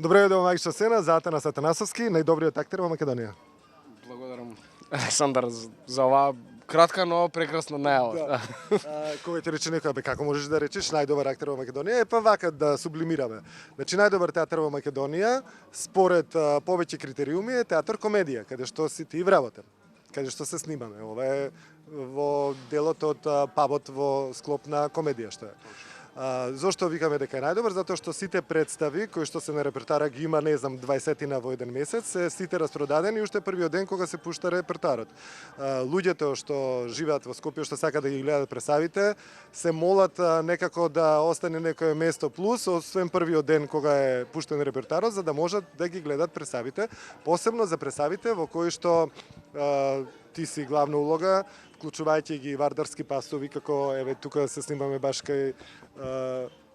Добре дојде во магична сцена за Атанас Атанасовски, најдобриот актер во Македонија. Благодарам, Александар, за оваа кратка, но прекрасна најава. Кога ќе рече некој, како можеш да речеш најдобар актер во Македонија, па вака да сублимираме. Значи најдобар театар во Македонија, според повеќе критериуми е театар комедија, каде што си ти вработен, каде што се снимаме. Ова е во делот од пабот во склоп на комедија што е. Зошто викаме дека е најдобар? Затоа што сите представи кои што се на репертара ги има, не знам, 20 во еден месец, се сите распродадени уште првиот ден кога се пушта репертарот. Луѓето што живеат во Скопје, што сакаат да ги гледат представите, се молат некако да остане некое место плюс, освен првиот ден кога е пуштен репертарот, за да можат да ги гледат представите, посебно за представите во кои што ти си главна улога, вклучувајќи ги Вардарски пастови, како еве тука се снимаме баш кај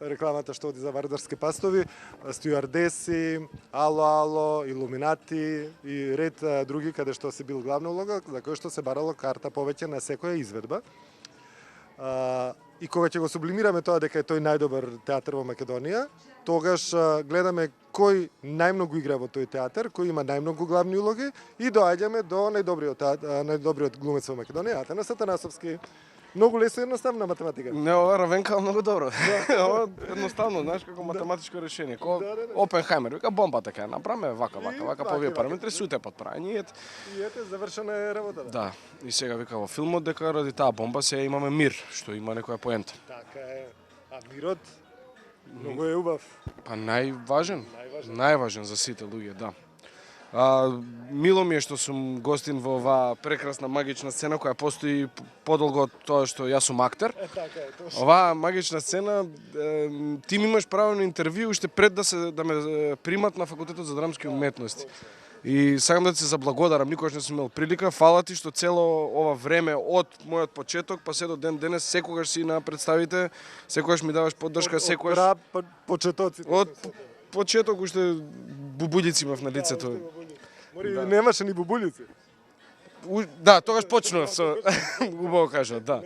рекламата што оди за Вардарски пастови, стюардеси, Ало Ало, Илуминати и ред други каде што си бил главна улога, за кој што се барало карта повеќе на секоја изведба. И кога ќе го сублимираме тоа дека е тој најдобар театар во Македонија, тогаш гледаме кој најмногу игра во тој театар, кој има најмногу главни улоги и доаѓаме до најдобриот глумец во Македонија, Атанас Атанасовски. Многу лесно и едноставна математика. Не, ова Равенка многу добро. Ова едноставно, знаеш, како математичко решение. Ко Опенхаймер, вика бомбата ќе направиме вака по овие параметри сите подправени и ете завршена е работата. Да, и сега вика во филмот дека ради таа бомба се имаме мир, што има некоја поента. Така е. А мирот многу е убав. Па најважен за сите луѓе, да. Мило ми е што сум гостин во оваа прекрасна магична сцена која постои подолго од тоа што јас сум актер. Така е, точно. Оваа магична сцена, ти ми имаш право на интервју уште пред да ме примат на факултетот за драмски уметности. И сакам да ти се заблагодарам, никогаш не сум имал прилика. Фала ти што цело ова време од мојот почеток па се до ден денес секогаш си на представите, секогаш ми даваш поддршка, секогаш почетоците. од почеток уште бубулици имав на лицето. Немаше ни бубулици. Да, тогаш почнав со убаво кажа, да.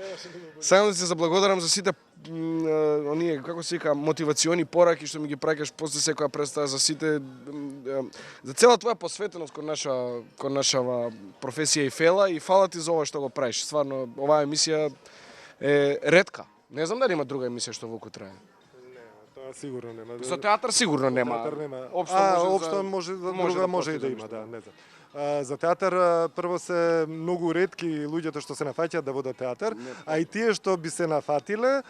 Сакам да се заблагодарам за сите оние, како се вика, мотивациони пораки што ми ги праќаш после секоја представа, за сите, за цела твоја посветеност кон наша професија и фела, и фала ти за ова што го правиш. Стварно, оваа емисија е ретка. Не знам дали има друга емисија што волку трае. Сигурно нема. За театар сигурно нема. Театар нема. Општо може друга може и да има, да, не знам. За театар прво се многу ретки луѓето што се нафаќаат да водат театар, а и тие што би се нафатиле,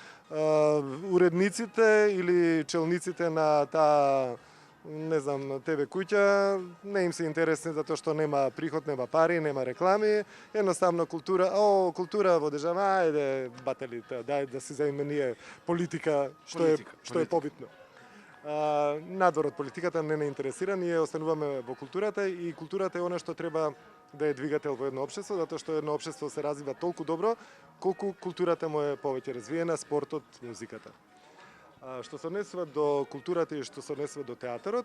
уредниците или челниците на таа не знам, ТВ куќа, не им се интересни затоа што нема приход, нема пари, нема реклами, едноставно култура во држава, ајде батели, дај да си заиме ние политика, што е побитно. Надвор од политиката не интересира, ние остануваме во културата и културата е она што треба да е двигател во едно општество, затоа што едно општество се развива толку добро колку културата му е повеќе развиена, спортот, музиката. Што се однесува до културата и што се однесува до театарот,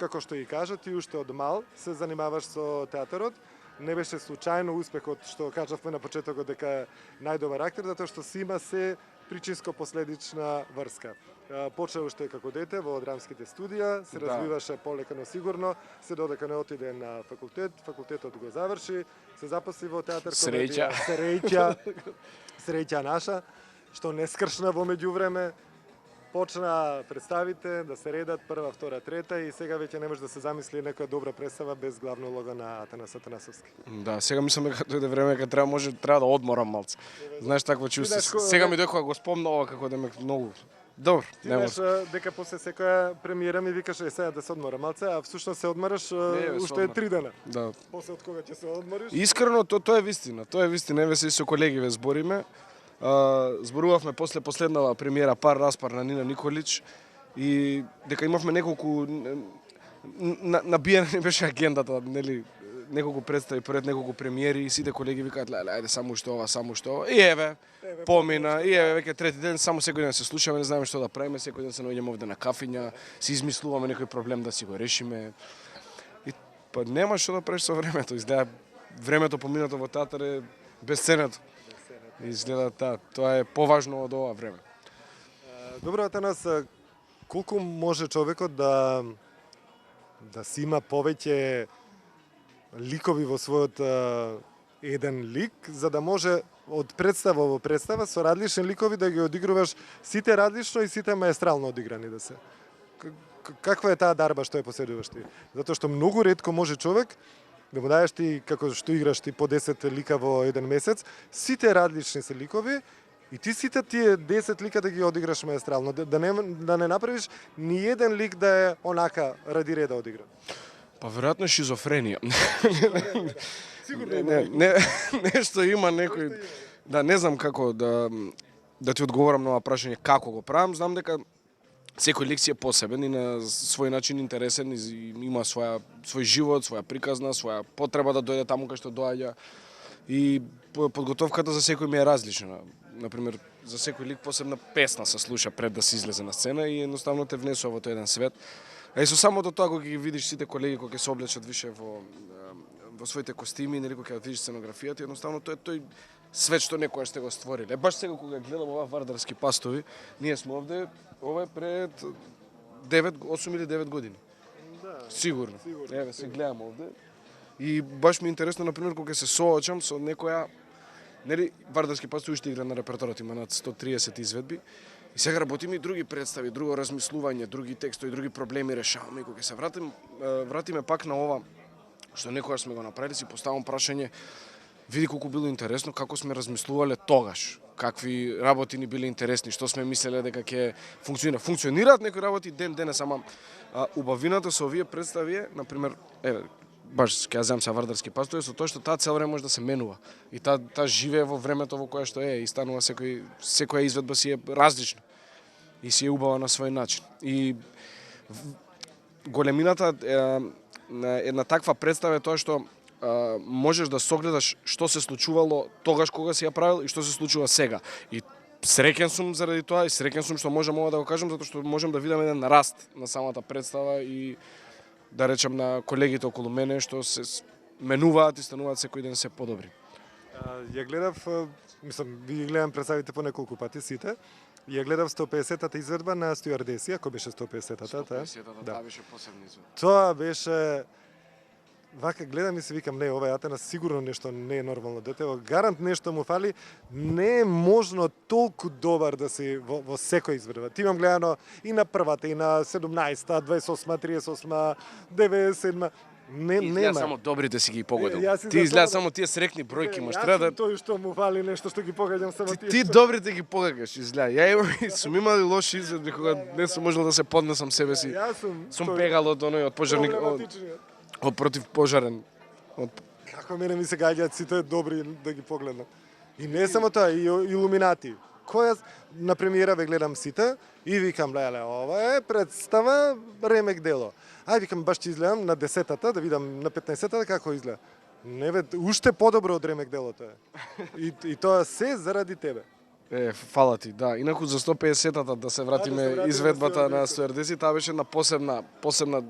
како што и кажа, ти уште од мал се занимаваш со театарот. Не беше случајно успехот што кажавме на почетокот дека е најдобар актер, затоа што си има се причинско-последична врска. Почна уште како дете во драмските студија, се развиваше полека но сигурно, се додека не отиде на факултет, факултетот го заврши, се запосли во театар комедија. Среќа наша, што не скршна во меѓувреме. Почна представите да се редат прва, втора, трета и сега веќе не може да се замисли некоја добра представа без главна улога на Атанас Атанасовски. Да, сега мислам дека дојде време кога треба да одморам малце. Знаеш такво чувство. Сега ми дојде кога го спомна ова како да ме многу. Добро, не може. Дека после секоја премиера ми викаш сега да се одморам малце, а всушност се одмораш уште 3 дена. Да. После од кога ќе се одмориш? Искрено тоа е вистина. Тоа е вистина, еве се со колеги ве збориме. Зборувавме после последнава премиера Пар распар на Нина Николич и дека имавме неколку набиена не беше агендата, нели, неколку представи пред неколку премиери и сите колеги викаат ајде само што ова. И еве помина, и еве веќе трети ден само секој ден се слушаме, не знаеме што да правиме, секој ден се наоѓаме овде на кафиња, си измислуваме некој проблем да си го решиме. И па нема што да правиш со времето, изгледа времето поминато во театар е бесценето. Изгледа тоа е поважно од ова време. Добро, Атанас, колку може човекот да да си има повеќе ликови во својот еден лик, за да може од представа во представа со различни ликови да ги одигруваш сите различно и сите маестрално одиграни да се. Каква е таа дарба што ја поседуваш ти? Затоа што многу ретко може човек да му даеш ти, како што играш ти по 10 лика во еден месец, сите различни се ликови и ти сите тие 10 лика да ги одиграш маестрално, да не направиш ни еден лик да е онака ради реда одигран. Па веројатно шизофренија. Сигурно Нешто има некој. Да, не знам како да ти одговорам на ова прашање како го правам, знам дека секој лик си е посебен и на свој начин интересен и има свој живот, своја приказна, своја потреба да дојде таму кај што доаѓа. И подготовката за секој ми е различна. Например, за секој лик посебна песна се слуша пред да се излезе на сцена и едноставно те внесува во тој еден свет. А и со самото тоа кога ги видиш сите колеги кои ќе се облечат више во своите костими, нели кога ќе видиш сценографијата, едноставно тоа е тој свет што некоја сте го створиле. Баш сега кога гледам ова Вардарски пастови, ние сме овде, ова е пред 8 или 9 години. Да. Сигурно. Еве се гледам овде. И баш ми е интересно, например, кога се соочам со некоја, нели Вардарски пастови уште игра на репертоарот, има над 130 изведби. И сега работиме и други представи, друго размислување, други текстови, други проблеми решаваме. И кога се вратиме пак на ова што некогаш сме го направили, си поставам прашање, види колку било интересно, како сме размислувале тогаш, какви работи ни биле интересни, што сме мислеле дека ќе функционира. Функционираат некои работи ден денес, ама убавината со овие представи, например, баш ќе ја земам се Вардарски пастови, со тоа што таа цел време може да се менува. И таа живее во времето во кое што е и станува секоја изведба си е различна. И си е убава на свој начин. И големината на една таква представа е тоа што можеш да согледаш што се случувало тогаш кога си ја правил и што се случува сега. И среќен сум заради тоа и среќен сум што можам ова да го кажам затоа што можам да видам еден раст на самата представа и да речем на колегите околу мене што се менуваат и стануваат секој ден се подобри. Ја гледав, мислам, ви гледам представите по неколку пати сите. Ја гледав 150-та изведба на Стюардеси, ако беше 150-та. 150-та, да, беше посебна изведба. Тоа беше вака гледам и се викам, не, ова Атана сигурно нешто не е нормално дете, гарант нешто му фали, не е можно толку добар да си во секој изведба. Ти имам гледано и на првата, и на 17-та, 28-та, 38-та, 97-та. Нема. Само добрите си ги погодил. Ти изгледа само тие срекни бројки, маш треба да тој што му фали нешто што ги погаѓам само тие. Ти добрите ги погагаш, изгледа. Ја сум имал и лоши изведби кога не сум можел да се поднесам себе си. Сум пегал од оној од пожарник од против пожарен. Како мене ми се гаѓаат сите добри да ги погледнам. И не само тоа, и Илуминати. Која на премиера ве гледам сите и викам, леле, ова е представа ремек дело. Ај викам баш ќе изгледам на 10-та, да видам на 15-та како изгледа. Не бе, уште подобро од ремек делото е. И тоа се заради тебе. Фала ти, да. Инаку за 150-та да се вратиме изведбата на Стюардеси, таа беше на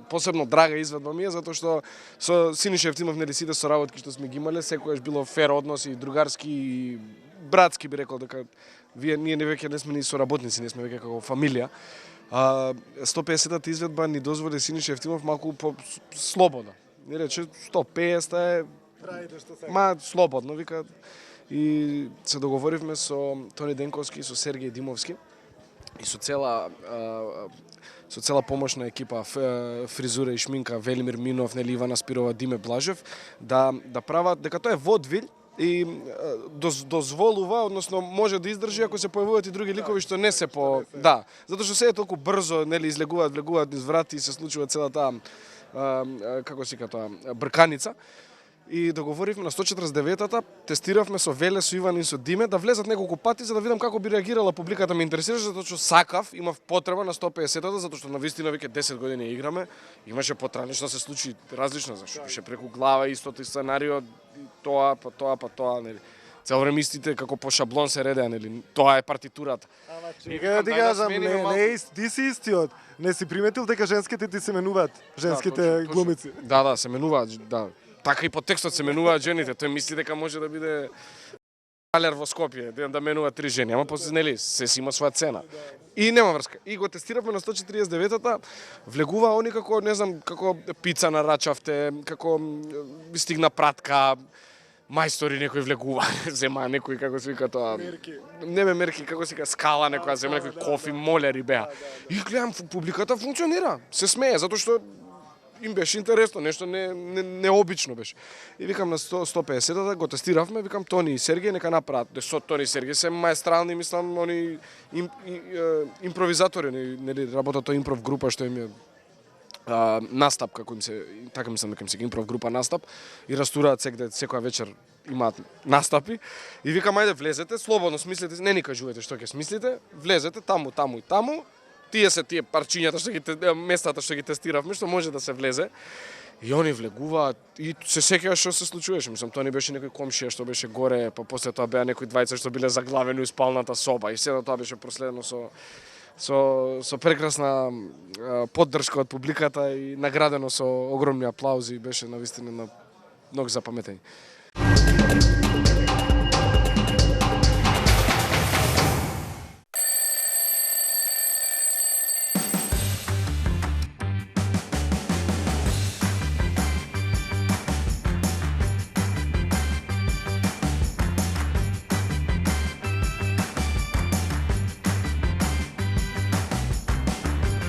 посебно драга изведба ми е, затоа што со Синиша Евтимов нели сите соработки што сме ги имале, секогаш било фер односи, другарски и братски би рекол дека ние веќе не сме ни соработници, не сме веќе како фамилија. 150-та изведба ни дозволи Синиша Евтимов малку слободно. Не рече 150 е слободно, вика. И се договоривме со Тони Денковски и со Сергеј Димовски и со цела помошна екипа фризура и шминка Велимир Минов, нели Ивана Спирова, Диме Блажев да прават дека тоа е водвил и дозволува, односно може да издржи ако се појавуваат и други ликови што не се по да, затоа што се е толку брзо, нели излегуваат, влегуваат низ врати и се случува цела таа како се тоа брканица. И договоривме на 149-та, тестиравме со Веле, со Иван и со Диме да влезат неколку пати за да видам како би реагирала публиката, ме интересираше затоа што сакав, имав потреба на 150-та затоа што навистина веќе 10 години играме, имаше потреба што се случи различно, зашто беше преку глава истото сценарио, тоа, нели. Цело време истите како по шаблон се редеа, нели. Тоа е партитурата. Ама чека да ти кажам, ти си истиот. Не си приметил дека женските ти се менуваат, женските глумици. Да, се менуваат, да. Така и по текстот се менуваат жените. Тој мисли дека може да биде Алер во Скопје, да менува 3 жени, ама после нели се си има своја цена. И нема врска. И го тестиравме на 149-та, влегува они како не знам, како пица на рачавте, како ми стигна пратка, мајстори некој влегува, зема некој како се вика тоа. Мерки. Не ме мерки, како се вика скала некоја, зема некој кофи, молери беа. И гледам публиката функционира, се смее затоа што им беше интересно, нешто необично беше. И викам на 150-та го тестиравме, викам Тони и Сергеј нека направат. Со Тони и Сергеј се маестрални, мислам, они импровизатори, нели работат тоа импров група што им е настап, како им се, така мислам дека им се импров група настап и растураат секоја вечер имаат настапи и викам ајде влезете, слободно смислете, не ни кажувате што ќе смислите, влезете таму и таму. Тие се тие парчињата што ги местата што ги тестиравме, што може да се влезе. И они влегуваат и се сеќаваш што се случуваше. Мислам, тоа не беше некој комшија што беше горе, па после тоа беа некои двајца што биле заглавени у спалната соба и седо тоа беше проследено со прекрасна поддршка од публиката и наградено со огромни аплаузи, беше навистина многу запаметени.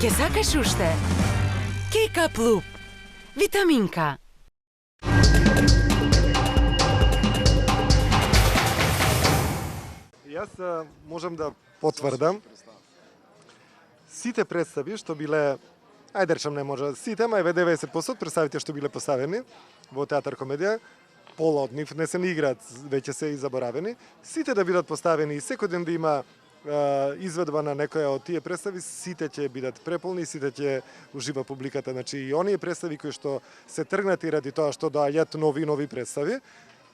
Ке сакаш уште? Кека Плуп. Витаминка. Јас можам да потврдам сите представи што биле, ајде речам не може сите, ама еве 90% од представите што биле поставени во театар комедија, пола од нив не се ни играат, веќе се и заборавени, сите да бидат поставени и секој ден да има изведба на некоја од тие представи, сите ќе бидат преполни, сите ќе ужива публиката. Значи и оние представи кои што се тргнати ради тоа што доаѓаат нови представи,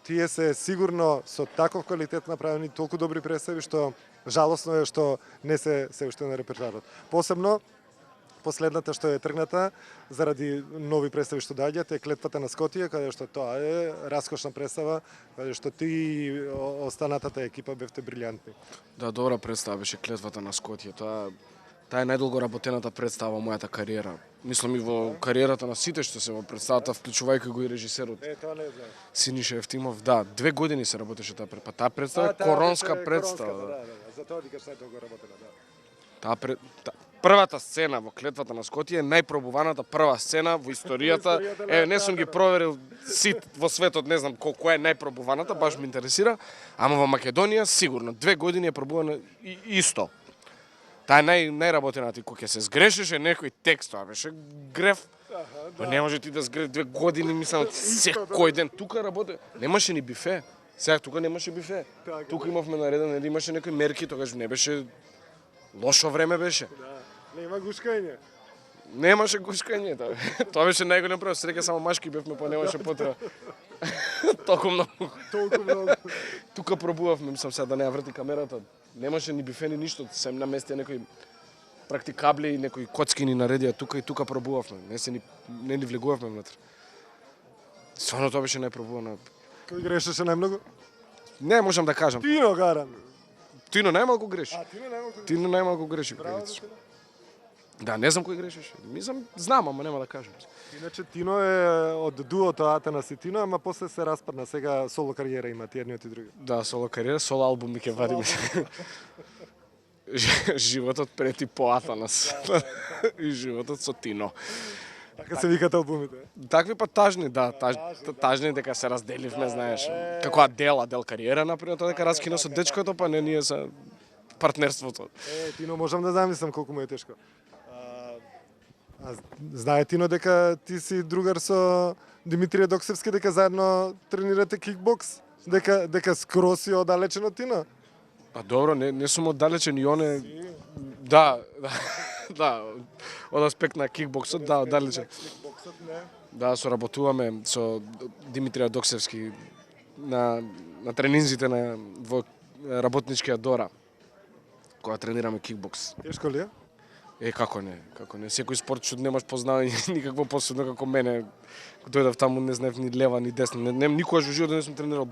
тие се сигурно со таков квалитет направени, толку добри представи што жалосно е што не се уште на репертоарот. Посебно последната што е тргната заради нови представи што доаѓаат е Клетвата на Скотија, каде што тоа е раскошна представа, каде што ти и останатата екипа бевте брилјантни. Да, добра представа беше Клетвата на Скотија. Таа е најдолго работената представа во мојата кариера. Мислам и во кариерата на сите што се во представата, вклучувајќи го и режисерот. Тоа не знам. Синиша Евтимов, да, 2 години се работеше таа представа. Таа представа е коронска представа. Да. За тоа викаш најдолго работена, да. Првата сцена во Клетвата на Скотија е најпробуваната прва сцена во историјата. Не сум ги проверил сит во светот, не знам која е најпробуваната, баш ме интересира, ама во Македонија сигурно 2 години е пробувана исто. Таа е најработената и кога ќе се сгрешеше некој текст, тоа беше греф. Но не може ти да сгрешиш 2 години, мислам, секој ден тука работи. Немаше ни бифе. Сега тука немаше бифе. Тука имавме нареден, имаше некои мерки, тогаш не беше лошо време беше. Нема гушкање. Немаше гушкање, тоа беше најголем проблем. Среќа само машки бевме, па немаше потреба. Толку многу. Тука пробувавме, мислам сега да не ја врти камерата. Немаше ни бифе ни ништо, се наместија некои практикабли и некои коцки ни наредија тука и тука пробувавме. Не ни влегувавме внатре. Стварно тоа беше најпробувано. Кој грешеше најмногу? Не можам да кажам. Тино гарам. Тино најмалку греши. Тино најмалку греши. Тино најмалку греши. Да, не знам кој грешеше. Мислам, знам, ама нема да кажам. Иначе Тино е од дуото Атанас и Тино, ама после се распадна. Сега соло кариера имаат и едниот и други. Да, соло кариера, соло албуми ќе вадиме. Животот пред и по Атанас. И животот со Тино. Така се викат албумите. Такви па тажни, да, тажни дека се разделивме, знаеш. Како Адел кариера например, тоа дека раскина со дечкото, па не ние за партнерството. Тино можам да замислам колку му е тешко. Знае Тино дека ти си другар со Димитрија Доксевски, дека заедно тренирате кикбокс, дека скроз си оддалечен од Тино? Па добро, не сум оддалечен и оне. Да, од аспект на кикбоксот, да, оддалечен. Да, соработуваме со Димитрија Доксевски на тренинзите во работничкиот Дора, кога тренираме кикбокс. Тешко ли е? Како не. Секој спорт што немаш познавање никакво посебно како мене. Дојдав таму, не знаев ни лева, ни десна. Никогаш во животот не сум тренирал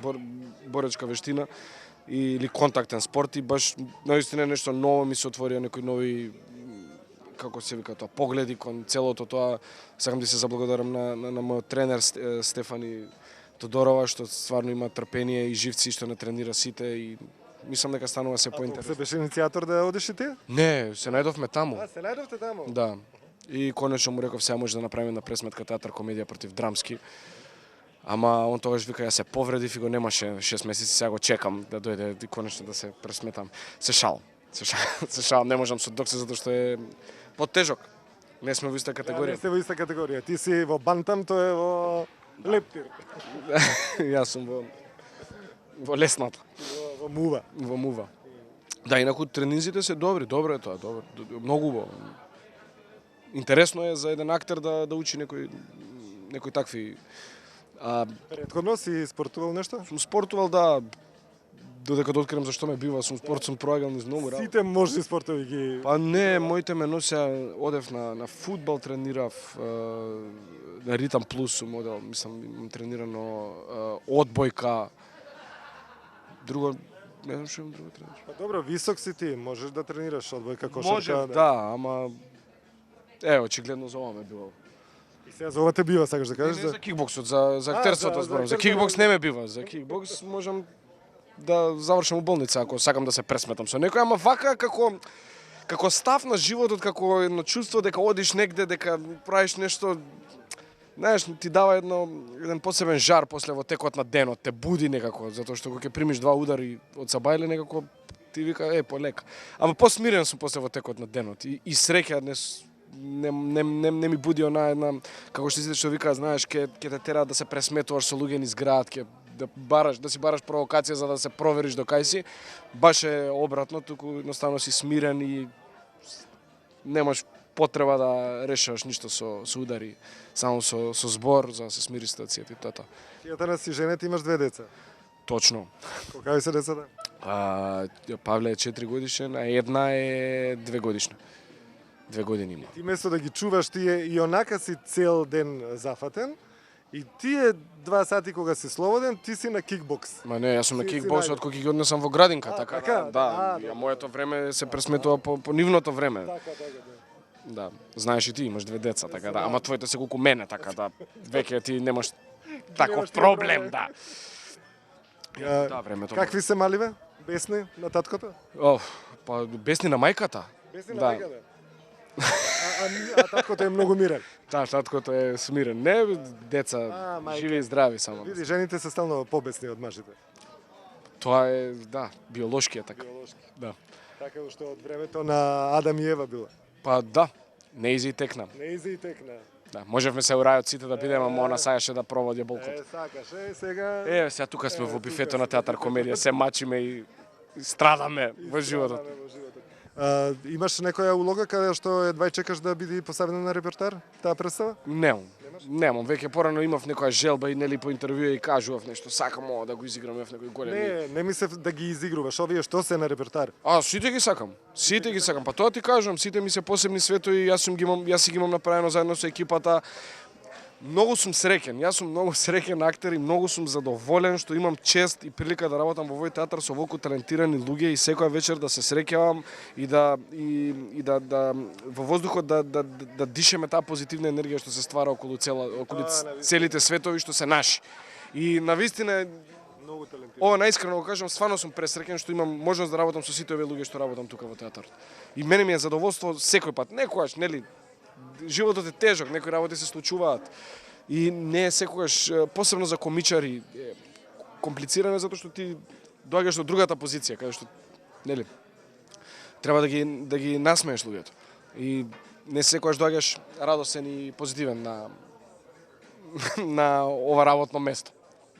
боречка вештина. или контактен спорт и баш наистина нешто ново ми се отворија, некои нови, како се вика тоа, погледи кон целото тоа. Сакам да се заблагодарам на мојот тренер Стефани Тодорова, што стварно има трпение и живци, што не тренира сите и мислам дека станува се Се поинтересно. беше иницијатор да одиш и ти? Не, се најдовме таму. А, се најдовте таму? Да. И конечно му реков сега може да направиме на пресметка театар комедија против Драмски. Ама он тогаш вика ја се повредив и го немаше 6 месеци, сега го чекам да дојде и конечно да се пресметам. Се шал, не можам со доксе затоа што е потежок. Не сме во иста Не категорија. сте во иста категорија. Ти си во бантам, тој е во лептир, Јас сум во лесната, во мува. во мува. Да, инаку тренинзите се добри, добро е тоа, добро, многу убаво. Интересно е за еден актер да учи некои такви. Претходно си спортувал нешто? Сум спортувал, да, додека да открием зашто ме бива, сум проиграл низ многу работи. Сите можни спортови ги... Па не, моите ме носеа, одев на фудбал, тренирав, на Ритам Плюс сум одел, мислам, имам тренирано одбојка, друго, не знам што имам друго тренираш. Па добро, висок си ти, можеш да тренираш одбојка, кошарка. Може, да, ама, очигледно за ова ме бива. И сега за ова те бива, сакаш да кажеш? Не за кикбоксот, за актерството за зборам. За актерството. кикбокс не ме бива. За кикбокс можам да завршам у болница ако сакам да се пресметам со некој, ама вака како став на животот, како едно чувство дека одиш негде, дека правиш нешто, знаеш, ти дава еден посебен жар после во текот на денот, те буди некако, затоа што кога ќе примиш 2 удари од сабајле некако ти вика полека. Ама посмирен сум после во текот на денот и среќа не ми буди она една, како што сите што викаат, знаеш, ќе те тера да се пресметуваш со луѓе низ град, ќе да си бараш провокација за да се провериш до кај си. Баш е обратно, туку едноставно си смирен и немаш потреба да решаваш ништо со удари, само со збор за да се смири ситуацијата и тоа. Ти Атанас си женет, имаш 2 деца. Точно. Колкави се децата? Павле е 4 годишен, а една е 2 годишна. 2 години има. Ти место да ги чуваш, тие и онака си цел ден зафатен, и тие 2 сати кога си слободен, ти си на кикбокс. Ма не, јас сум на Си кикбокс најден. од кога ги однесам во градинка, А, така така? да. Да. Моето време се пресметува по нивното време. Така. Да, знаеш и ти имаш 2 деца, така да, ама твоите се колку мене, така да, веќе ти немаш таков немаш тие проблем, проблеми. да. А, Да, времето. Какви се маливе? Бесни на таткото? Па бесни на мајката. Бесни на Да. майката? А таткото е многу мирен. Да, таткото е смирен. Не, деца, мајка. живи и здрави само. Види, жените се стално побесни од мажите. Тоа е, да, биолошки е така. Биолошки. Да. Така што од времето на Адам и Ева била. Па да, не изи и текна. Не изи и текна. Да, можевме се урајот сите да бидеме, ама она сакаше да проводи болкот. Сакаш, сега... Сега тука сме во бифето на театар комедија, се мачиме и страдаме во животот. Имаш некоја улога каде што едвај чекаш да биде поставена на репертар, таа представа? Немам, веќе порано имав некоја желба и нели по интервјуа и кажував нешто, сакам ова да го изиграм в некој голем. Не мислев да ги изигруваш, овие што се на репертар. Сите ги сакам. Па тоа ти кажувам, сите ми се посебни светови, јас си ги имам направено заедно со екипата. Многу сум среќен, јас сум многу среќен актер и многу сум задоволен што имам чест и прилика да работам во овој театар со волку талентирани луѓе и секоја вечер да се среќавам и да во воздухот да дишеме таа позитивна енергија што се ствара околу целите светови што се наши. И навистина Многу талентиран. ова наискрено го кажам, стварно сум пресреќен што имам можност да работам со сите овие луѓе што работам тука во театарот. И мене ми е задоволство секој пат, некогаш, нели, животот е тежок, некои работи се случуваат. И не е секогаш, посебно за комичари, комплицирано затоа што ти доаѓаш до другата позиција, каде што, нели, треба да ги насмееш луѓето. И не секогаш доаѓаш радосен и позитивен на ова работно место.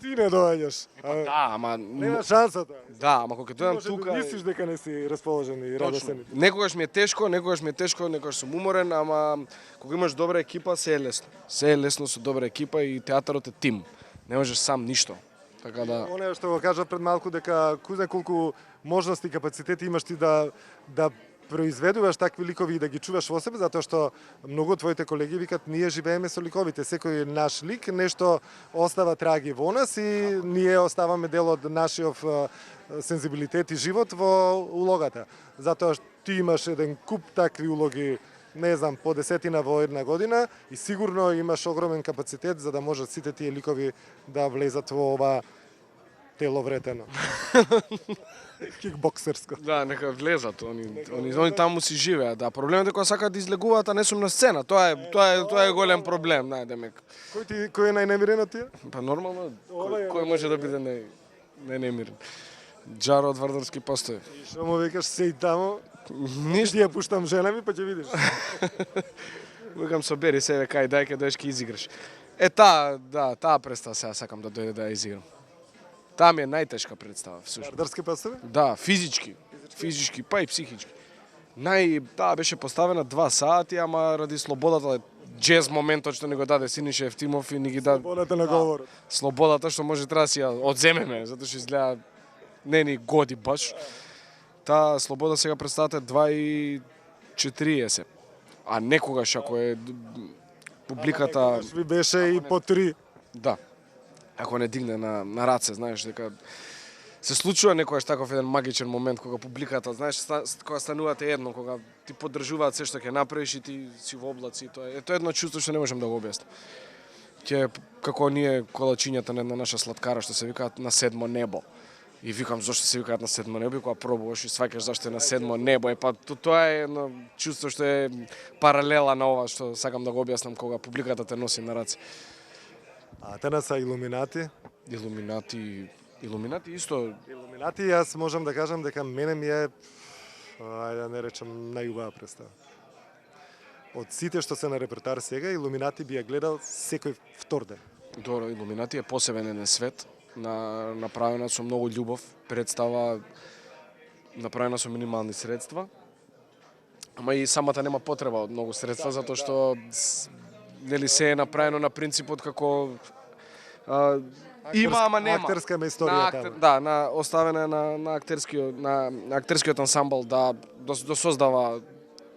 Ти не доаѓаш. Да, ама Нема шансата. да, ама кога ќе дојдам Може тука, да мислиш дека не си расположен и радосен. некогаш ми е тешко, некогаш сум уморен, ама кога имаш добра екипа, се е лесно. Се е лесно со добра екипа и театарот е тим. Не можеш сам ништо. Така да, Оне што го кажа пред малку дека кој знае колку можности и капацитети имаш ти да произведуваш такви ликови и да ги чуваш во себе, затоа што многу од твоите колеги викат ние живееме со ликовите, секој наш лик нешто остава траги во нас и ние оставаме дел од нашиот сензибилитет и живот во улогата. Затоа што ти имаш еден куп такви улоги, не знам, по 10 во една година и сигурно имаш огромен капацитет за да можат сите тие ликови да влезат во ова тело вретено. Кикбоксерско. Да, нека влезат, они таму си живеат. Да, проблемот е кога сакаат да излегуваат, а не сум на сцена. Тоа е голем проблем, најдемек. Кој е најнемирен од тие? Па нормално, Ова е кој може да биде немирен? Джаро од Вардарски постои. И што му викаш се и таму? Ништо. Ти ја пуштам жена ми, па ќе видиш. Викам собери себе кај дај ке доеш ке изиграш. Таа представа сега сакам да дојде да ја изиграм. Таа ми е најтешка представа, всушност. Вардарски постои? Да, физички, па и психички. Таа беше поставена 2 сати, ама ради слободата, джез моментот што ни го даде Синиша Евтимов и ни ги даде Слободата на говорот. слободата што може треба да си ја одземеме, затоа што изгледа не ни годи баш. Таа слобода сега представата 2:40. А некогаш ако е публиката Ви беше и по 3. да. Ако не дигне на раце, знаеш дека се случува некогаш таков еден магичен момент кога публиката, знаеш, кога станувате едно, кога ти поддржуваат се што ќе направиш и ти си во облаци, тоа е едно чувство што не можам да го објаснам. Ќе како ние колачињата на една наша сладкара што се викаат на седмо небо. И викам зошто се викаат на седмо небо, и кога пробуваш и сваќаш зашто е на седмо небо, па тоа е едно чувство што е паралела на ова што сакам да го објаснам кога публиката те носи на раце. А те са Илуминати. Илуминати исто. Илуминати, јас можам да кажам дека мене ми е, ајде да не речам, најубава представа. Од сите што се на репертар сега, Илуминати би ја гледал секој втор ден. Добро, Илуминати е посебен еден свет, направена со многу љубов, представа направена со минимални средства. Ама и самата нема потреба од многу средства, затоа што нели се е направено на принципот како има, ама нема. Актерска историја таму. Да, оставена на актерскиот ансамбл да создава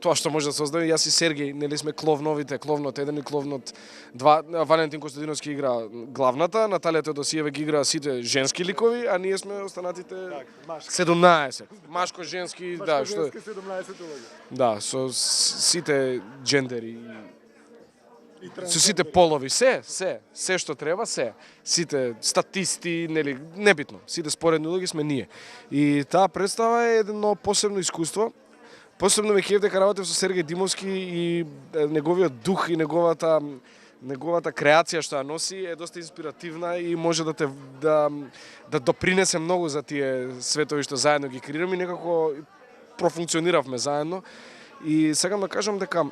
тоа што може да создаде. Јас и Сергеј, нели сме кловновите, кловнот 1 и кловнот 2. Валентин Костадиновски игра главната, Наталија Теодосиева ги игра сите женски ликови, а ние сме останатите 17. Машко-женски, да, што е. 17 улоги. Да, со сите джендери со сите полови, се што треба, сите статисти, нели, небитно, сите споредни улоги сме ние. И таа представа е едно посебно искуство. Посебно ме кеф дека работев со Сергеј Димовски и неговиот дух и неговата креација што ја носи е доста инспиративна и може да допринесе многу за тие светови што заедно ги креираме и некако профункциониравме заедно. И сакам да кажам дека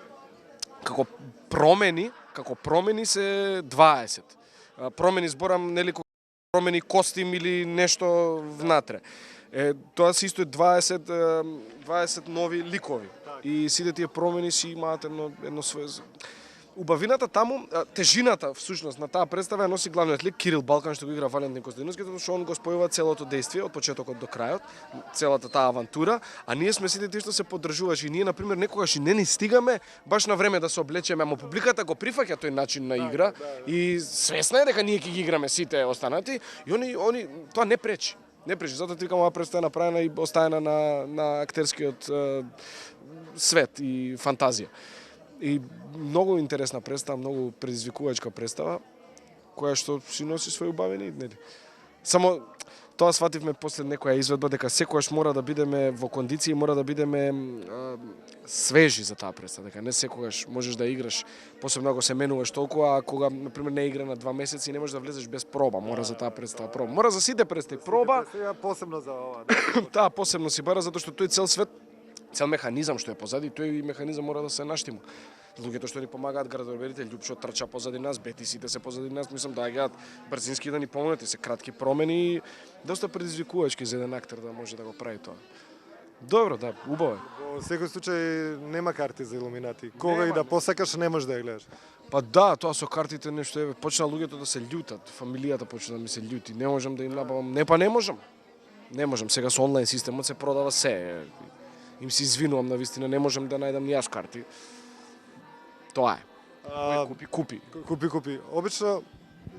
како промени се 20. Промени зборам, нели, промени костим или нешто внатре. Тоа се исто 20 нови ликови. И сите тие промени си имаат едно свое убавината таму, тежината всушност на таа представа ја носи главниот лик Кирил Балкан што го игра Валентин Костадиновски, затоа што он го спојува целото дејствие од почетокот до крајот, целата таа авантура, а ние сме сите тие што се поддржуваш и ние на пример некогаш и не ни стигаме баш на време да се облечеме, ама публиката го прифаќа тој начин на игра и свесна е дека ние ќе ги играме сите останати и они тоа не пречи. Не пречи, затоа викам ова представа направена и оставена на актерскиот свет и фантазија. И многу интересна представа, многу предизвикувачка представа, која што си носи своји убавени, нели. Само тоа свативме после некоја изведба дека секогаш мора да бидеме во кондиции, мора да бидеме свежи за таа представа, дека не секогаш можеш да играш, посебно ако се менуваш толку, а кога на пример не игра на 2 месеци не можеш да влезеш без проба, мора за таа представа проба. Мора за сите представи проба. Сега посебно за ова. Таа посебно си бара затоа што тој цел свет, цел механизам што е позади, тој механизам мора да се наштима. Луѓето што ни помагаат, градоверите, Љупчо трча позади нас, бетисите се позади нас, мислам доаѓаат брзински да ни помогнат и се кратки промени, доста предизвикувачки за еден актер да може да го прави тоа. Добро, да, убаво е. Во секој случај нема карти за Илуминати. Кога и да посакаш не можеш да ја гледаш. Па да, тоа со картите нешто е, почна луѓето да се љутат, фамилијата почна да ми се љути, не можам да им набавам, не можам. Не можам, сега со онлайн системот се продава се. им се извинувам, навистина не можам да најдам ни јас карти. Тоа е. Кој купи. Купи. Обично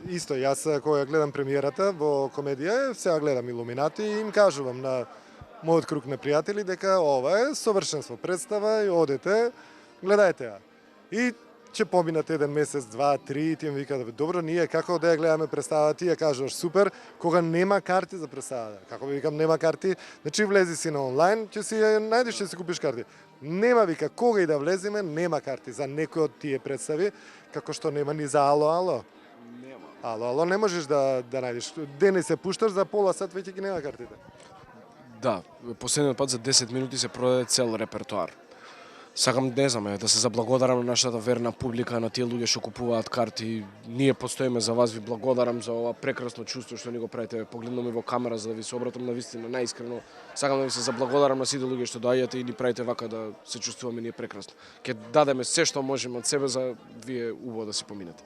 исто, јас кога гледам премиерата во комедија, сега гледам Илуминати и им кажувам на мојот круг на пријатели дека ова е совршенство представа и одете, гледајте ја. И ќе поминат еден месец, два, три, ти им викаат, добро, ние како да ја гледаме представа, ти ја кажуваш супер, кога нема карти за представа. Како би викам, нема карти, значи влези си на онлайн, ќе си ја најдеш, ќе си купиш карти. Нема, вика, кога и да влеземе, нема карти за некој од тие представи, како што нема ни за Ало. Нема. Ало, не можеш да најдеш. Денес се пушташ, за пола сат веќе ги нема картите. Да, последниот пат за 10 минути се продаде цел репертоар. Сакам, не знам, да се заблагодарам на нашата верна публика, на тие луѓе што купуваат карти. Ние постоиме за вас, ви благодарам за ова прекрасно чувство што ни го правите. Погледнаме во камера за да ви се обратам на вистина најискрено. Сакам да ви се заблагодарам на сите луѓе што доаѓате и ни правите вака да се чувствуваме ние прекрасно. Ќе дадеме се што можеме од себе за вие убаво да си поминете.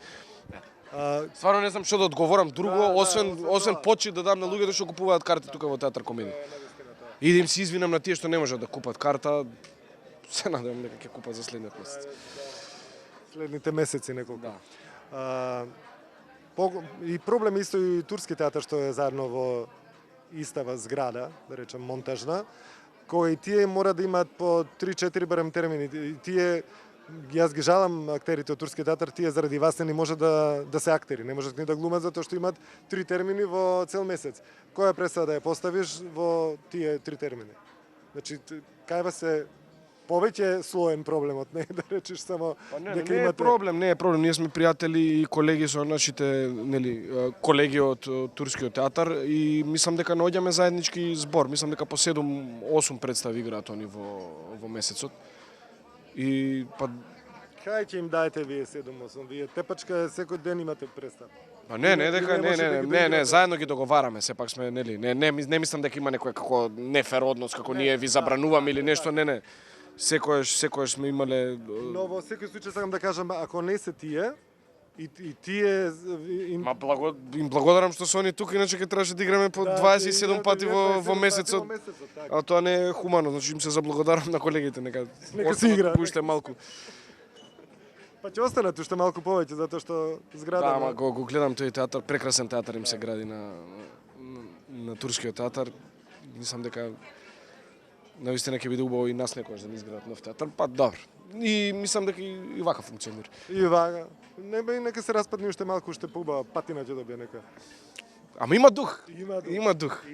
Стварно не знам што да одговорам друго, освен почит да дам на луѓето што купуваат карти тука во театар комедија. И да им се извинам на тие што не можат да купат карта. Се надевам дека ќе купат за следниот месец. Следните месеци неколку. Да. И проблем исто и турски театар што е заедно во истава зграда, да речем монтажна, кои тие мора да имаат по 3-4 барем термини. И тие јас ги жалам актерите од турски театар, тие заради вас не може да се актери, не можат ни да глумат затоа што имаат 3 термини во цел месец. Која представа да ја поставиш во тие 3 термини? Значи, кај се повеќе слоен проблемот, не да речеш само дека не е проблем, ние сме пријатели и колеги со нашите, колеги од турскиот театар и мислам дека наоѓаме заеднички збор, мислам дека по 7-8 представи играат они во месецот. И па кај ќе им даете вие 7-8? Вие тепачка секој ден имате представа. Па не, заедно ги договараме, сепак сме, не мислам дека има некој како нефер однос, како ние ви забрануваме или нешто, не. Секојаш сме имале. Но во секој случај сакам да кажам, ако не се тие, и тие им благодарам што се они тука, иначе ќе требаше да играме по 27 пати во месецот. А тоа не е хумано, значи им се заблагодарам на колегите, нека си игра. Уште малку. Па ќе останат уште малку повеќе затоа што зграда. Да, ама го гледам тој театар, прекрасен театар им се гради на турскиот театар. Мислам дека навистина ќе биде убаво и нас некојаш да ни изградат нов театар, па добро. И мислам дека и вака функционира. И вака. Нека се распадне уште малку, уште поубава патина ќе добие нека. Ама има дух. Има дух.